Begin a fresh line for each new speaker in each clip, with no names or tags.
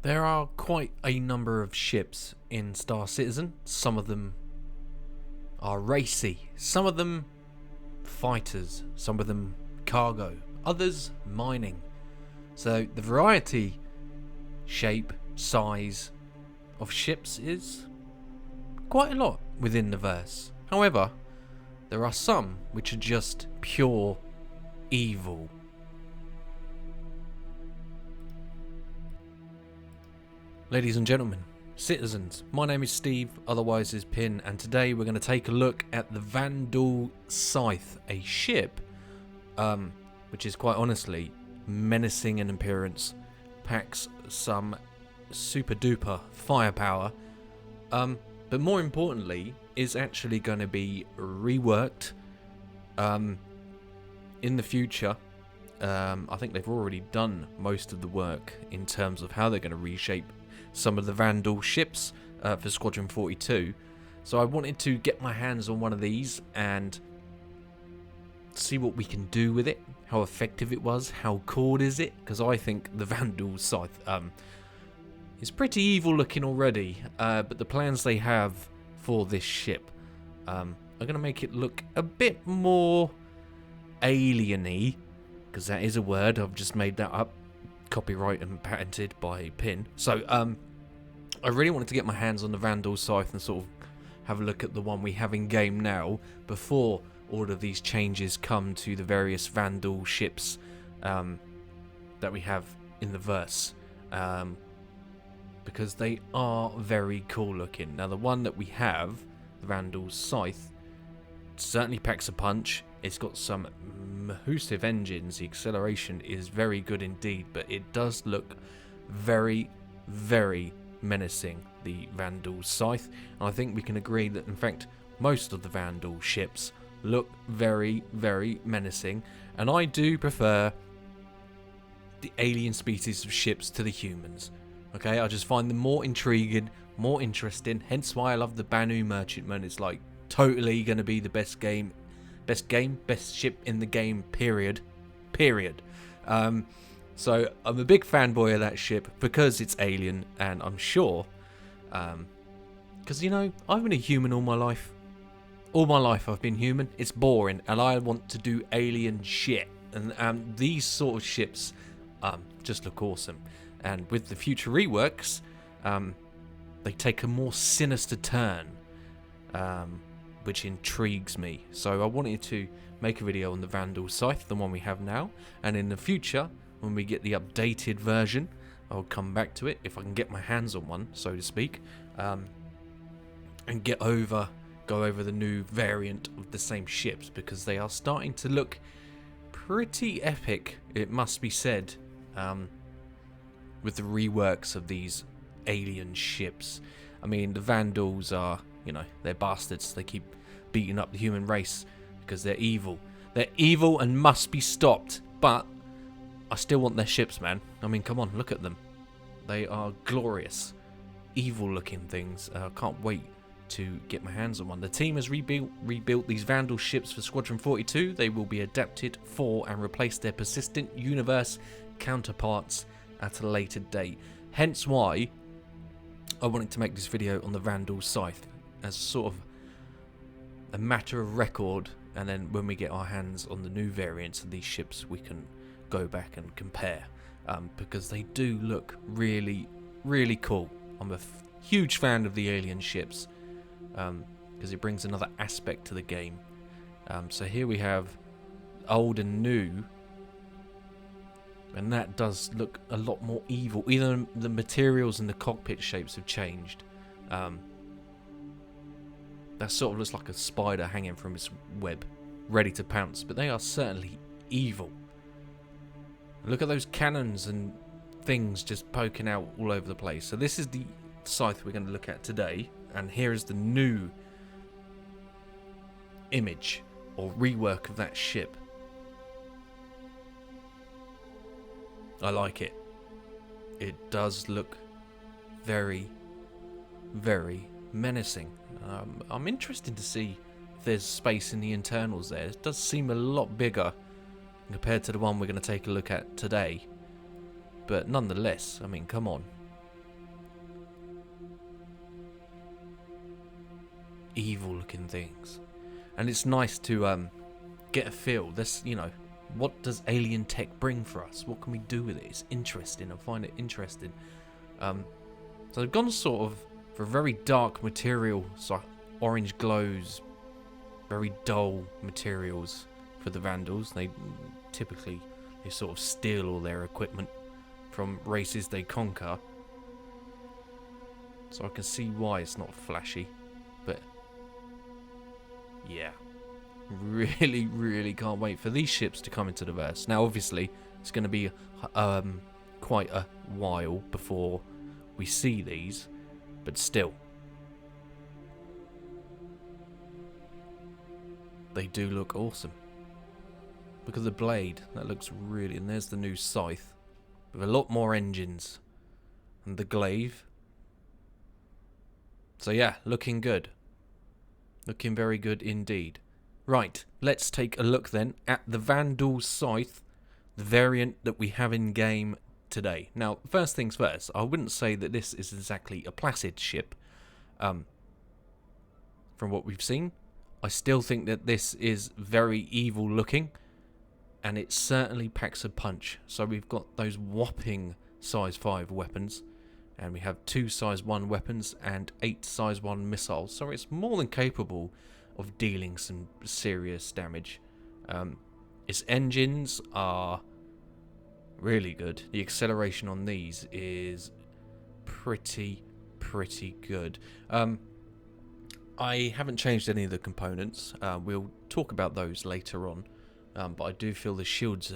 There are quite a number of ships in Star Citizen. Some of them are racy, some of them fighters, some of them cargo, others mining. So the variety, shape, size of ships is quite a lot within the verse. However, there are some which are just pure evil. Ladies and gentlemen, citizens, my name is Steve, otherwise is Pin, and today we're going to take a look at the Vanduul Scythe, a ship which is quite honestly menacing in appearance, packs some super duper firepower, but more importantly is actually going to be reworked in the future. I think they've already done most of the work in terms of how they're going to reshape some of the Vanduul ships for Squadron 42. So I wanted to get my hands on one of these and see what we can do with it, how effective it was, how cool is it, because I think the Vanduul Scythe is pretty evil looking already, but the plans they have for this ship are going to make it look a bit more alien-y, because that is a word, I've just made that up, copyright and patented by Pin. So I really wanted to get my hands on the Vanduul Scythe and sort of have a look at the one we have in game now before all of these changes come to the various Vanduul ships that we have in the verse, because they are very cool looking. Now the one that we have, the Vanduul Scythe, certainly packs a punch. It's got some massive engines. The acceleration is very good indeed, but it does look very, very menacing, the Vanduul Scythe. And I think we can agree that, in fact, most of the Vanduul ships look very, very menacing. And I do prefer the alien species of ships to the humans. Okay, I just find them more intriguing, more interesting. Hence why I love the Banu Merchantman. It's like totally going to be the best ship in the game, period. So I'm a big fanboy of that ship because it's alien, and I'm sure, because, you know, I've been a human all my life. All my life I've been human. It's boring, and I want to do alien shit. And these sort of ships just look awesome. And with the future reworks, they take a more sinister turn, which intrigues me. So I wanted to make a video on the Vanduul Scythe, the one we have now, and in the future, when we get the updated version, I'll come back to it if I can get my hands on one, so to speak, and go over the new variant of the same ships, because they are starting to look pretty epic, it must be said, with the reworks of these alien ships. I mean, the Vanduuls are, you know, they're bastards. They keep beating up the human race because they're evil. They're evil and must be stopped. But I still want their ships, man. I mean, come on, look at them. They are glorious, evil-looking things. I can't wait to get my hands on one. The team has rebuilt these Vanduul ships for Squadron 42. They will be adapted for and replace their persistent universe counterparts at a later date. Hence why I wanted to make this video on the Vanduul Scythe as sort of a matter of record, and then when we get our hands on the new variants of these ships, we can go back and compare, because they do look really, really cool. I'm a huge fan of the alien ships, because it brings another aspect to the game. So here we have old and new, and that does look a lot more evil. Even the materials and the cockpit shapes have changed. That sort of looks like a spider hanging from its web, ready to pounce. But they are certainly evil. Look at those cannons and things just poking out all over the place. So this is the Scythe we're going to look at today. And here is the new image or rework of that ship. I like it. It does look very, very menacing. I'm interested to see if there's space in the internals there. It does seem a lot bigger compared to the one we're going to take a look at today. But nonetheless, I mean, come on. evil looking things. And it's nice to get a feel. This, you know, what does alien tech bring for us? What can we do with it? It's interesting. I find it interesting. So they've gone sort of for a very dark material, so orange glows, very dull materials for the Vanduuls. They sort of steal all their equipment from races they conquer. So I can see why it's not flashy, but yeah, really, really can't wait for these ships to come into the verse. Now, obviously, it's going to be quite a while before we see these, but still, they do look awesome. Look at the blade, that looks really, and there's the new scythe with a lot more engines, and the glaive. So yeah, looking good. Looking very good indeed. Right, let's take a look then at the Vanduul Scythe, the variant that we have in game today. Now, first things first, I wouldn't say that this is exactly a placid ship. From what we've seen, I still think that this is very evil looking, and it certainly packs a punch. So we've got those whopping size 5 weapons, and we have 2 size 1 weapons and 8 size 1 missiles, so it's more than capable of dealing some serious damage. Its engines are really good. The acceleration on these is pretty good. I haven't changed any of the components. We'll talk about those later on, but I do feel the shields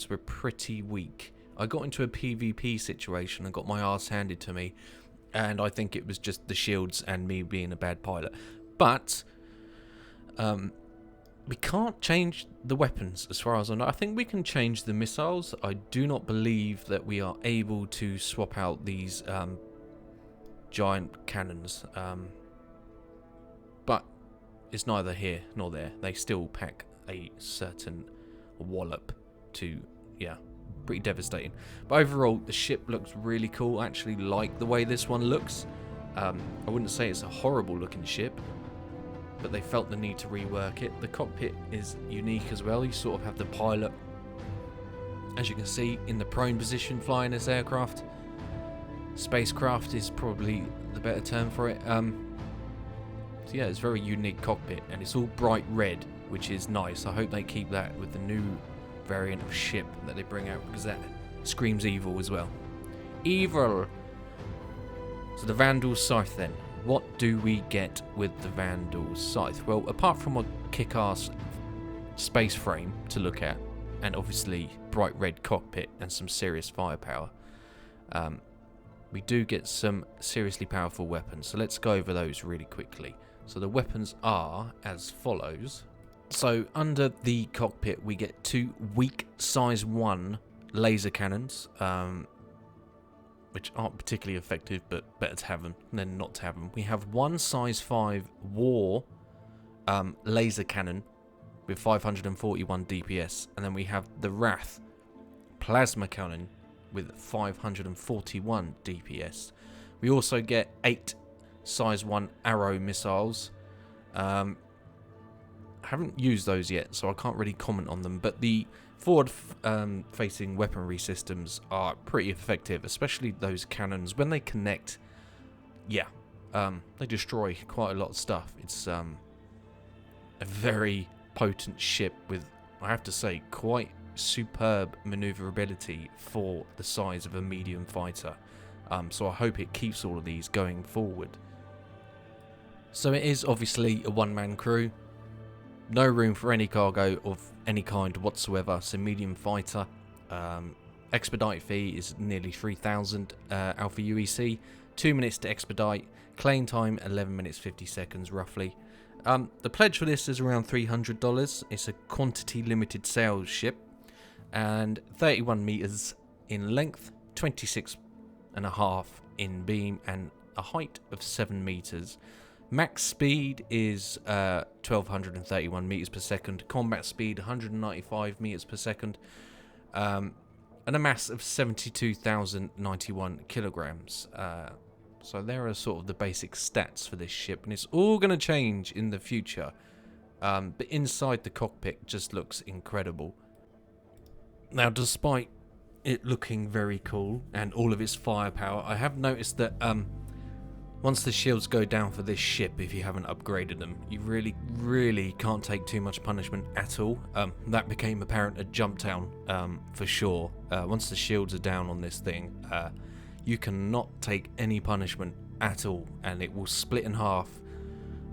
were pretty weak. I got into a PvP situation and got my arse handed to me, and I think it was just the shields and me being a bad pilot. But we can't change the weapons as far as I know. I think we can change the missiles. I do not believe that we are able to swap out these giant cannons. But it's neither here nor there. They still pack a certain wallop to, yeah, pretty devastating. But overall, the ship looks really cool. I actually like the way this one looks. I wouldn't say it's a horrible looking ship, but they felt the need to rework it. The cockpit is unique as well. You sort of have the pilot, as you can see, in the prone position flying this aircraft. Spacecraft is probably the better term for it. So yeah, it's a very unique cockpit, and it's all bright red, which is nice. I hope they keep that with the new variant of ship that they bring out, because that screams evil as well. Evil! So the Vanduul Scythe then. What do we get with the Vanduul Scythe? Well, apart from a kick-ass space frame to look at, and obviously bright red cockpit and some serious firepower, we do get some seriously powerful weapons. So let's go over those really quickly. So the weapons are as follows. So under the cockpit we get 2 weak size 1 laser cannons, which aren't particularly effective, but better to have them than not to have them. We have 1 size 5 war laser cannon with 541 DPS, and then we have the Wrath plasma cannon with 541 DPS. We also get 8 size 1 arrow missiles. I haven't used those yet, so I can't really comment on them, but the forward facing weaponry systems are pretty effective, especially those cannons. When they connect, yeah, they destroy quite a lot of stuff. It's a very potent ship with, I have to say, quite superb maneuverability for the size of a medium fighter. So I hope it keeps all of these going forward. So it is obviously a one-man crew. No room for any cargo of any kind whatsoever. So medium fighter. Expedite fee is nearly 3,000 Alpha UEC. 2 minutes to expedite. Claim time 11 minutes 50 seconds roughly. The pledge for this is around $300. It's a quantity limited sales ship, and 31 meters in length, 26.5 in beam, and a height of 7 meters. Max speed is 1231 meters per second. Combat speed 195 meters per second, and a mass of 72,091 kilograms. So there are sort of the basic stats for this ship, and it's all going to change in the future. But inside the cockpit just looks incredible. Now, despite it looking very cool and all of its firepower, I have noticed that once the shields go down for this ship, if you haven't upgraded them, you really can't take too much punishment at all. That became apparent at Jumptown for sure. Once the shields are down on this thing, you cannot take any punishment at all, and it will split in half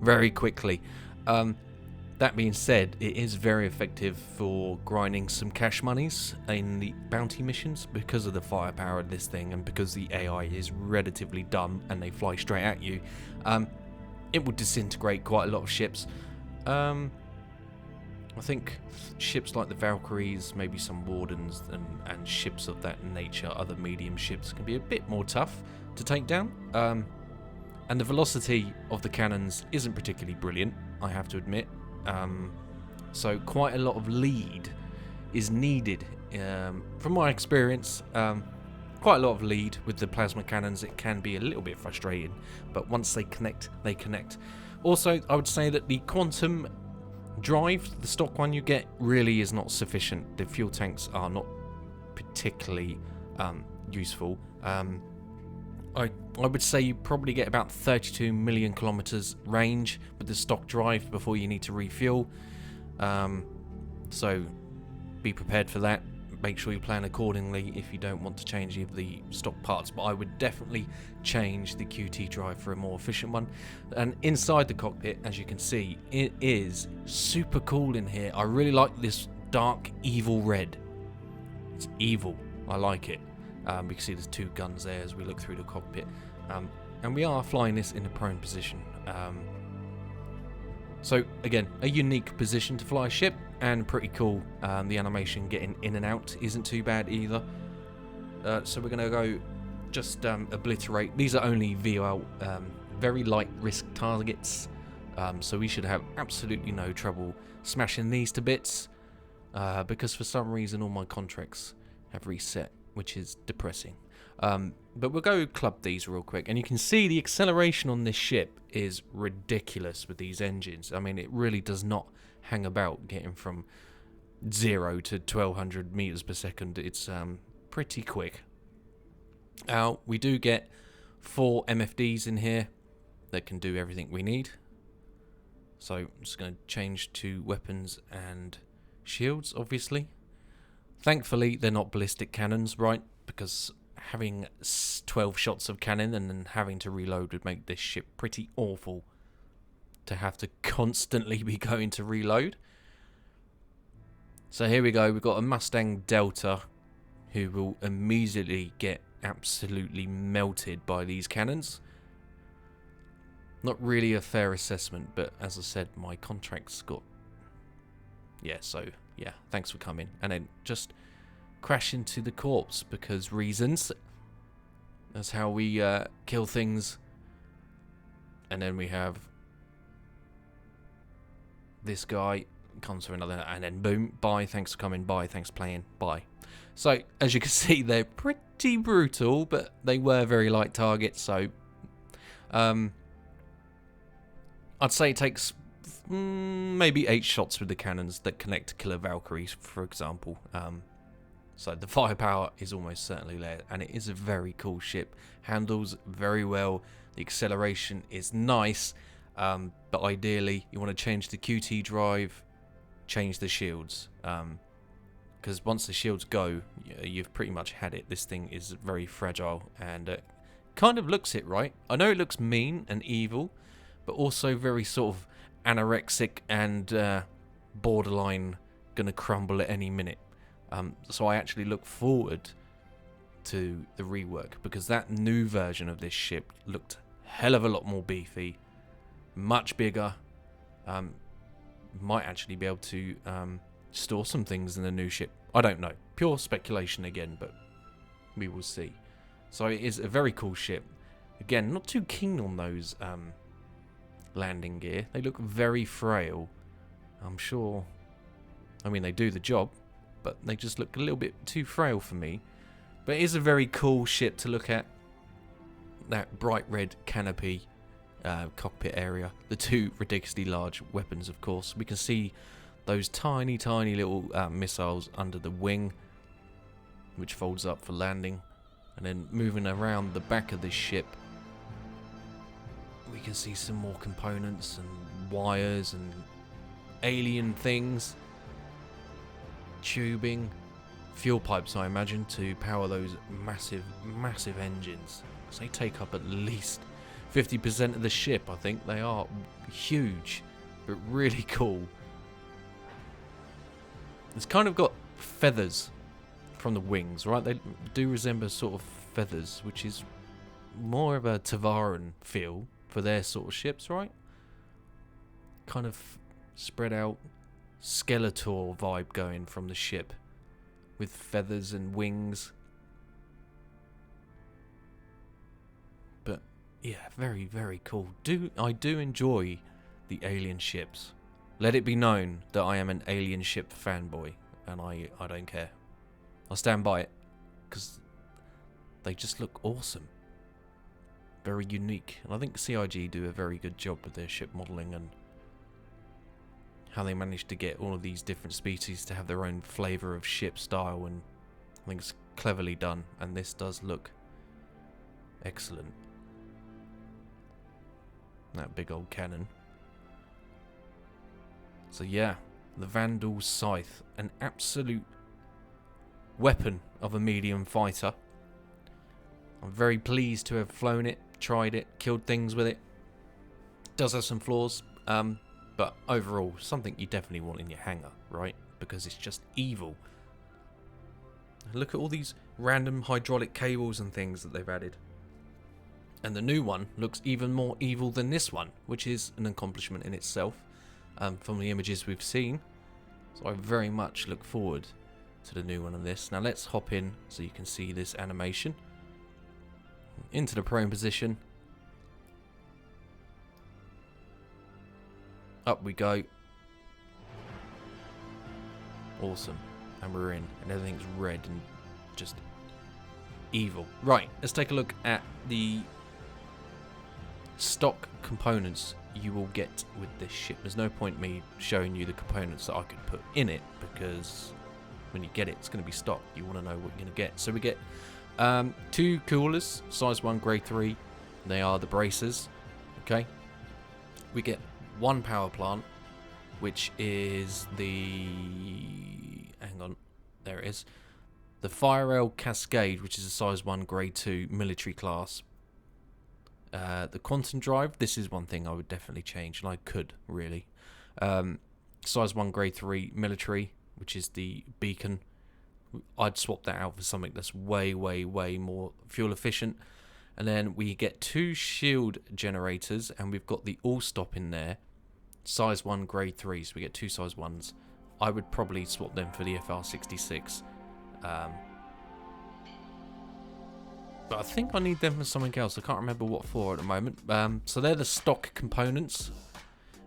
very quickly. That being said, it is very effective for grinding some cash monies in the bounty missions because of the firepower of this thing, and because the AI is relatively dumb and they fly straight at you. It will disintegrate quite a lot of ships. I think ships like the Valkyries, maybe some Wardens, and ships of that nature, other medium ships, can be a bit more tough to take down. And the velocity of the cannons isn't particularly brilliant, I have to admit. So quite a lot of lead is needed. From my experience, quite a lot of lead with the plasma cannons. It can be a little bit frustrating, but once they connect, they connect. Also, I would say that the quantum drive, the stock one you get, really is not sufficient. The fuel tanks are not particularly useful. I would say you probably get about 32 million kilometers range with the stock drive before you need to refuel. So be prepared for that. Make sure you plan accordingly if you don't want to change any of the stock parts. But I would definitely change the QT drive for a more efficient one. And inside the cockpit, as you can see, it is super cool in here. I really like this dark evil red. It's evil. I like it. We can see there's two guns there as we look through the cockpit, and we are flying this in a prone position. So again, a unique position to fly a ship, and pretty cool. The animation getting in and out isn't too bad either. So we're going to go just obliterate. These are only VOL, very light risk targets, so we should have absolutely no trouble smashing these to bits, because for some reason all my contracts have reset, which is depressing. But we'll go club these real quick, and you can see the acceleration on this ship is ridiculous with these engines. I mean, it really does not hang about getting from 0 to 1200 meters per second. It's pretty quick. Now, we do get 4 MFDs in here that can do everything we need. So I'm just going to change to weapons and shields, obviously. Thankfully, they're not ballistic cannons, right? Because having 12 shots of cannon and then having to reload would make this ship pretty awful to have to constantly be going to reload. So here we go. We've got a Mustang Delta who will immediately get absolutely melted by these cannons. Not really a fair assessment, but as I said, my contract's got... Yeah, so... Yeah, thanks for coming. And then just crash into the corpse because reasons. That's how we kill things. And then we have this guy comes for another, and then boom, bye, thanks for coming, bye, thanks for playing, bye. So as you can see, they're pretty brutal, but they were very light targets. So I'd say it takes maybe 8 shots with the cannons that connect to killer Valkyries, for example. So the firepower is almost certainly there, and it is a very cool ship. Handles very well. The acceleration is nice, but ideally you want to change the QT drive, change the shields, because once the shields go, you've pretty much had it. This thing is very fragile and kind of looks it right. I know it looks mean and evil, but also very sort of anorexic and borderline gonna crumble at any minute. So I actually look forward to the rework, because that new version of this ship looked hell of a lot more beefy, much bigger. Might actually be able to store some things in the new ship. I don't know, pure speculation again, but we will see. So it is a very cool ship. Again, not too keen on those landing gear. They look very frail. I'm sure, I mean, they do the job, but they just look a little bit too frail for me. But it is a very cool ship to look at. that bright red canopy cockpit area. The two ridiculously large weapons, of course. We can see those tiny little missiles under the wing, which folds up for landing. And then moving around the back of this ship, we can see some more components and wires and alien things, tubing, fuel pipes, I imagine, to power those massive engines. So they take up at least 50% of the ship. I think they are huge, but really cool. It's kind of got feathers from the wings, right? They do resemble sort of feathers, which is more of a Tavaran feel for their sort of ships, right? Kind of spread out Skeletor vibe going from the ship with feathers and wings. But yeah, very cool. I do enjoy the alien ships. Let it be known that I am an alien ship fanboy, and I don't care. I'll stand by it because they just look awesome. Very unique. And I think CIG do a very good job with their ship modelling and how they managed to get all of these different species to have their own flavour of ship style, and I think it's cleverly done, and this does look excellent. That big old cannon. So yeah, the Vanduul Scythe, an absolute weapon of a medium fighter. I'm very pleased to have flown it, tried it, killed things with it. Does have some flaws, but overall, something you definitely want in your hangar, right? Because it's just evil. Look at all these random hydraulic cables and things that they've added. And the new one looks even more evil than this one, which is an accomplishment in itself, from the images we've seen. So I very much look forward to the new one on this. Now let's hop in so you can see this animation. Into the prone position. Up we go. Awesome. And we're in. And everything's red and just evil. Right, let's take a look at the stock components you will get with this ship. There's no point me showing you the components that I could put in it, because when you get it, it's going to be stock. You want to know what you're going to get. So we get 2 coolers, size 1, grade 3. They are the bracers. Okay. We get 1 power plant, which is the... hang on. There it is. The Fire Rail Cascade, which is a size 1, grade 2 military class. The Quantum Drive, this is one thing I would definitely change, and I could, really. Size 1, grade 3 military, which is the beacon. I'd swap that out for something that's way more fuel efficient. And then we get 2 shield generators, and we've got the all-stop in there. Size 1, grade 3, so we get 2 size 1s. I would probably swap them for the FR66. But I think I need them for something else. I can't remember what for at the moment. So they're the stock components.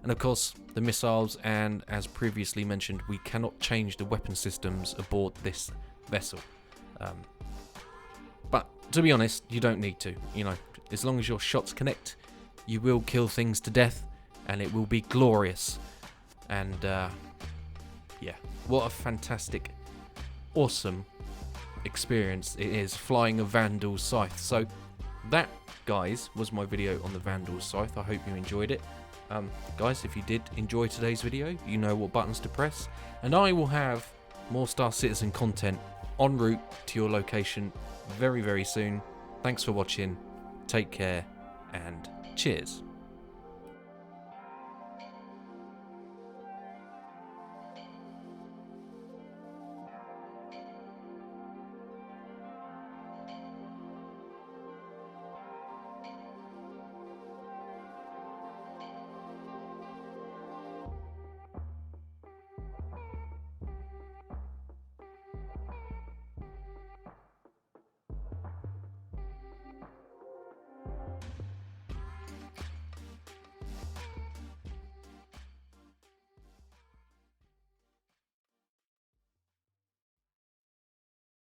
And of course, the missiles, and as previously mentioned, we cannot change the weapon systems aboard this vessel. But to be honest, you don't need to. You know, as long as your shots connect, you will kill things to death, and it will be glorious. And yeah, what a fantastic, awesome experience it is flying a Vanduul Scythe. So that, guys, was my video on the Vanduul Scythe. I hope you enjoyed it. Guys, if you did enjoy today's video, you know what buttons to press, and I will have more Star Citizen content en route to your location very soon. Thanks for watching, take care, and cheers.